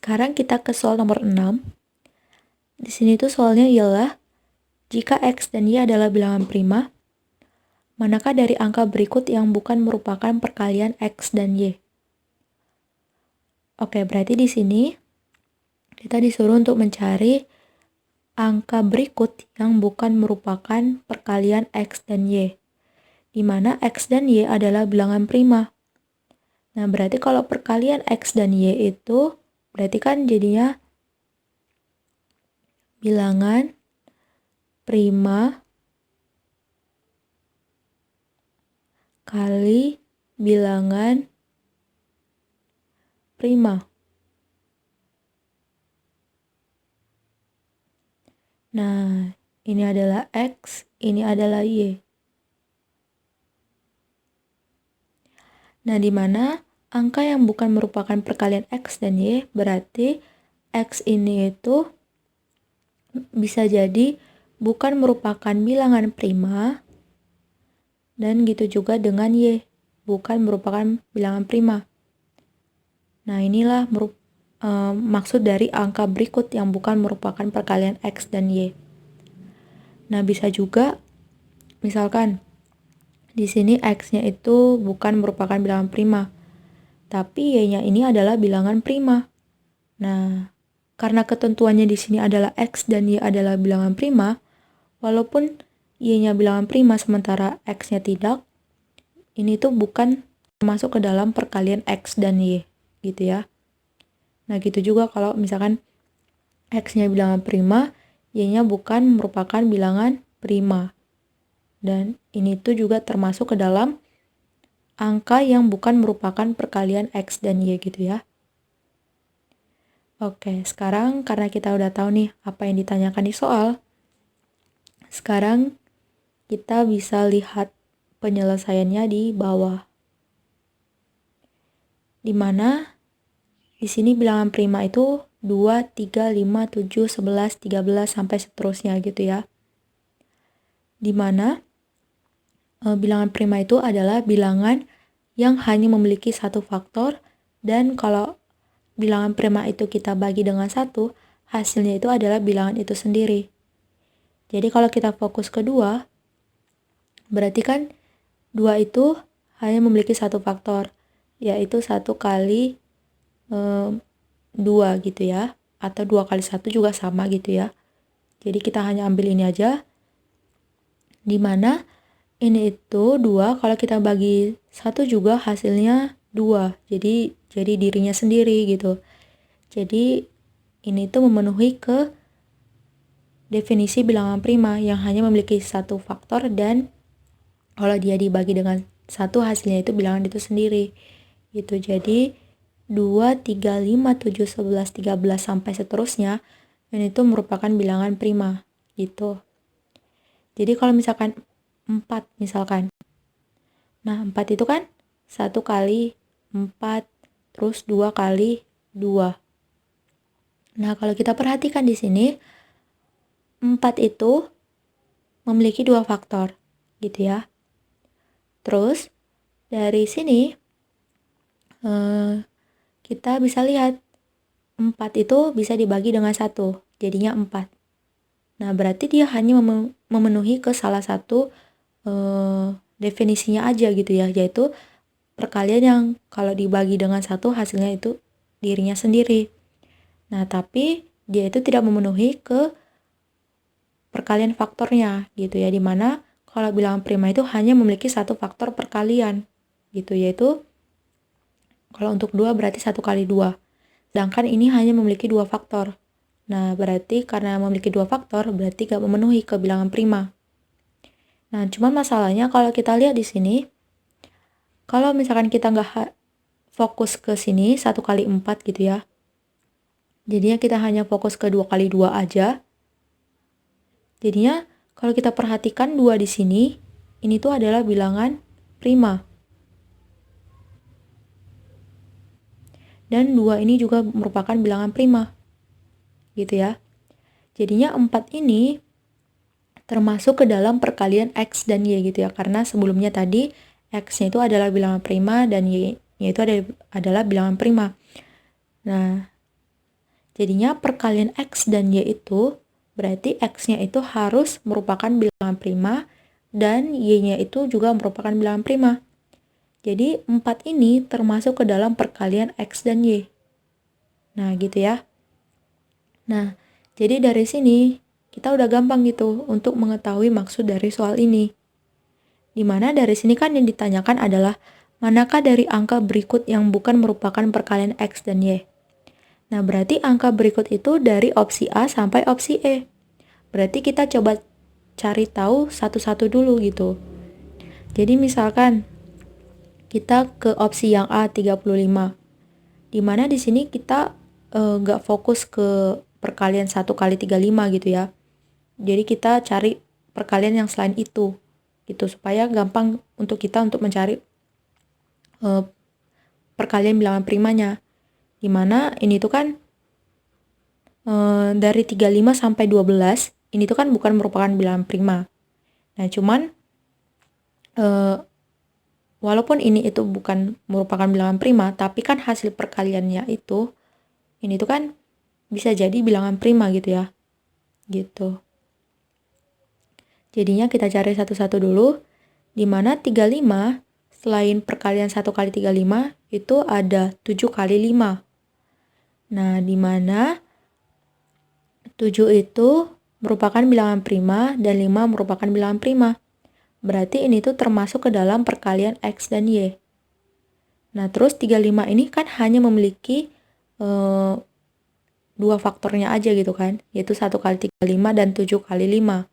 sekarang kita ke soal nomor 6. Di sini tuh soalnya ialah jika X dan Y adalah bilangan prima, manakah dari angka berikut yang bukan merupakan perkalian X dan Y? Oke, berarti di sini kita disuruh untuk mencari angka berikut yang bukan merupakan perkalian X dan Y, di mana X dan Y adalah bilangan prima. Nah, berarti kalau perkalian X dan Y itu berarti kan jadinya bilangan prima kali bilangan prima. Nah, ini adalah X, ini adalah Y. Nah, di mana angka yang bukan merupakan perkalian X dan Y, berarti X ini itu bisa jadi bukan merupakan bilangan prima, dan gitu juga dengan Y, bukan merupakan bilangan prima. Nah, inilah maksud dari angka berikut yang bukan merupakan perkalian X dan Y. Nah, bisa juga misalkan di sini X-nya itu bukan merupakan bilangan prima, tapi Y-nya ini adalah bilangan prima. Nah, karena ketentuannya di sini adalah X dan Y adalah bilangan prima, walaupun Y-nya bilangan prima sementara X-nya tidak, ini tuh bukan masuk ke dalam perkalian X dan Y, gitu ya. Nah, gitu juga kalau misalkan X-nya bilangan prima, Y-nya bukan merupakan bilangan prima. Dan ini tuh juga termasuk ke dalam angka yang bukan merupakan perkalian X dan Y gitu ya. Oke, sekarang karena kita udah tahu nih apa yang ditanyakan di soal, sekarang kita bisa lihat penyelesaiannya di bawah. Dimana di sini bilangan prima itu 2, 3, 5, 7, 11, 13, sampai seterusnya gitu ya. Dimana bilangan prima itu adalah bilangan yang hanya memiliki satu faktor, dan kalau bilangan prima itu kita bagi dengan 1, hasilnya itu adalah bilangan itu sendiri. Jadi kalau kita fokus ke 2, berarti kan 2 itu hanya memiliki satu faktor, yaitu 1 kali 2 gitu ya, atau 2 kali 1 juga sama gitu ya. Jadi kita hanya ambil ini aja, dimana ini itu 2, kalau kita bagi 1 juga hasilnya 2. Jadi dirinya sendiri gitu. Jadi ini tuh memenuhi ke definisi bilangan prima yang hanya memiliki satu faktor, dan kalau dia dibagi dengan 1 hasilnya itu bilangan itu sendiri. Gitu. Jadi 2, 3, 5, 7, 11, 13 sampai seterusnya ini tuh merupakan bilangan prima gitu. Jadi kalau misalkan 4 misalkan. Nah, 4 itu kan 1 kali 4, terus 2 kali 2. Nah, kalau kita perhatikan di sini, 4 itu memiliki 2 faktor, gitu ya. Terus, dari sini, kita bisa lihat, 4 itu bisa dibagi dengan 1, jadinya 4. Nah, berarti dia hanya memenuhi ke salah satu definisinya aja gitu ya, yaitu perkalian yang kalau dibagi dengan 1 hasilnya itu dirinya sendiri. Nah, tapi dia itu tidak memenuhi ke perkalian faktornya gitu ya, dimana kalau bilangan prima itu hanya memiliki satu faktor perkalian gitu, yaitu kalau untuk 2 berarti 1 kali 2. Sedangkan ini hanya memiliki 2 faktor. Nah, berarti karena memiliki 2 faktor berarti gak memenuhi ke bilangan prima. Nah, cuman masalahnya kalau kita lihat di sini, kalau misalkan kita nggak fokus ke sini 1 kali 4 gitu ya, jadinya kita hanya fokus ke 2 kali 2 aja. Jadinya kalau kita perhatikan 2 di sini, ini tuh adalah bilangan prima. Dan 2 ini juga merupakan bilangan prima. Gitu ya. Jadinya 4 ini termasuk ke dalam perkalian X dan Y gitu ya. Karena sebelumnya tadi X-nya itu adalah bilangan prima dan Y-nya itu adalah bilangan prima. Nah, Jadinya perkalian X dan Y itu berarti X-nya itu harus merupakan bilangan prima dan Y-nya itu juga merupakan bilangan prima. Jadi 4 ini termasuk ke dalam perkalian X dan Y. Nah gitu ya. Nah jadi dari sini kita udah gampang gitu untuk mengetahui maksud dari soal ini. Dimana dari sini kan yang ditanyakan adalah manakah dari angka berikut yang bukan merupakan perkalian X dan Y. Nah, berarti angka berikut itu dari opsi A sampai opsi E. Berarti kita coba cari tahu satu-satu dulu gitu. Jadi misalkan kita ke opsi yang A 35. Dimana di sini kita nggak fokus ke perkalian 1 kali 35 gitu ya. Jadi kita cari perkalian yang selain itu gitu supaya gampang untuk kita untuk mencari perkalian bilangan primanya. Dimana ini tuh kan dari 35 sampai 12 ini tuh kan bukan merupakan bilangan prima. Nah cuman walaupun ini itu bukan merupakan bilangan prima, tapi kan hasil perkaliannya itu ini tuh kan bisa jadi bilangan prima gitu ya, gitu. Jadinya kita cari satu-satu dulu, dimana 35 selain perkalian 1 kali 35 itu ada 7 kali 5. Nah dimana 7 itu merupakan bilangan prima dan 5 merupakan bilangan prima. Berarti ini tuh termasuk ke dalam perkalian X dan Y. Nah, terus 35 ini kan hanya memiliki dua faktornya aja gitu kan, yaitu 1 kali 35 dan 7 kali 5.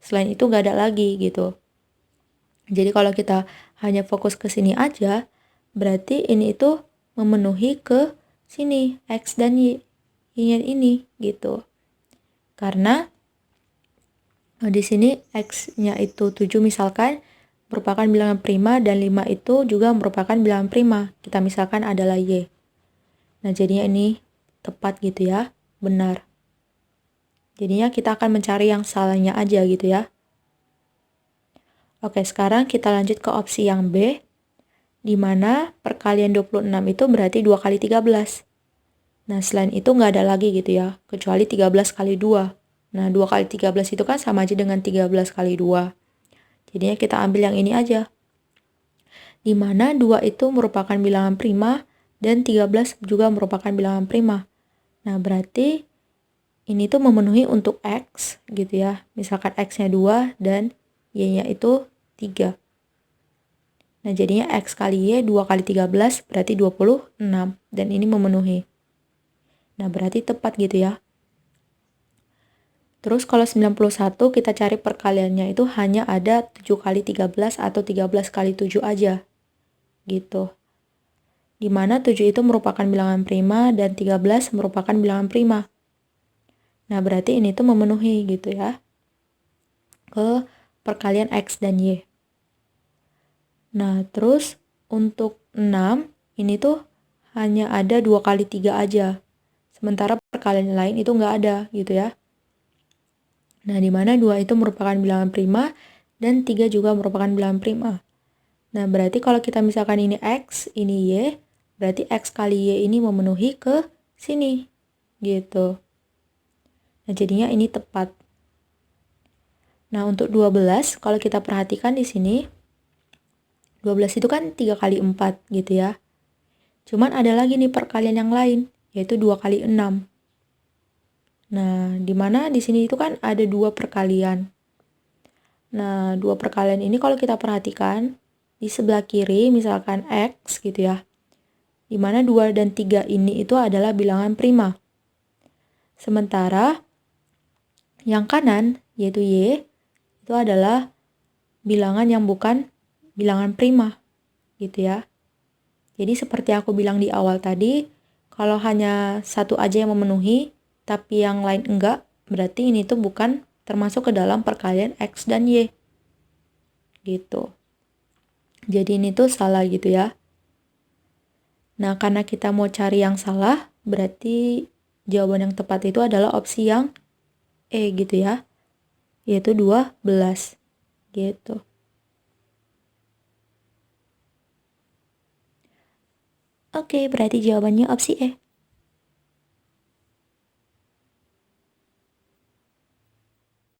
Selain itu nggak ada lagi gitu. Jadi kalau kita hanya fokus ke sini aja, berarti ini itu memenuhi ke sini, X dan Y ini gitu. Karena di sini X-nya itu 7 misalkan merupakan bilangan prima dan 5 itu juga merupakan bilangan prima. Kita misalkan adalah Y. Nah, jadinya ini tepat gitu ya, benar. Jadinya kita akan mencari yang salahnya aja gitu ya. Oke, sekarang kita lanjut ke opsi yang B, di mana perkalian 26 itu berarti 2 kali 13. Nah, selain itu nggak ada lagi gitu ya, kecuali 13 kali 2. Nah, 2 kali 13 itu kan sama aja dengan 13 kali 2. Jadinya kita ambil yang ini aja. Di mana 2 itu merupakan bilangan prima dan 13 juga merupakan bilangan prima. Nah, berarti ini tuh memenuhi untuk X gitu ya. Misalkan X-nya 2 dan Y-nya itu 3. Nah, jadinya X kali Y 2 kali 13 berarti 26 dan ini memenuhi. Nah, berarti tepat gitu ya. Terus kalau 91 kita cari perkaliannya itu hanya ada 7 kali 13 atau 13 kali 7 aja. Gitu. Dimana 7 itu merupakan bilangan prima dan 13 merupakan bilangan prima. Nah, berarti ini tuh memenuhi gitu ya. Ke perkalian X dan Y. Nah, terus untuk 6 ini tuh hanya ada 2 kali 3 aja. Sementara perkalian lain itu nggak ada gitu ya. Nah, di mana 2 itu merupakan bilangan prima dan 3 juga merupakan bilangan prima. Nah, berarti kalau kita misalkan ini X, ini Y, berarti X kali Y ini memenuhi ke sini. Gitu. Nah, jadinya ini tepat. Nah, untuk 12, kalau kita perhatikan di sini, 12 itu kan 3 kali 4 gitu ya. Cuman ada lagi nih perkalian yang lain, yaitu 2 kali 6. Nah, dimana di sini itu kan ada 2 perkalian. Nah, 2 perkalian ini kalau kita perhatikan, di sebelah kiri misalkan X gitu ya, dimana 2 dan 3 ini itu adalah bilangan prima. Sementara yang kanan, yaitu Y, itu adalah bilangan yang bukan bilangan prima, gitu ya. Jadi seperti aku bilang di awal tadi, kalau hanya satu aja yang memenuhi, tapi yang lain enggak, berarti ini tuh bukan termasuk ke dalam perkalian X dan Y. Gitu. Jadi ini tuh salah gitu ya. Nah, karena kita mau cari yang salah, berarti jawaban yang tepat itu adalah opsi yang E gitu ya. Yaitu 12. Gitu. Oke, berarti jawabannya opsi E.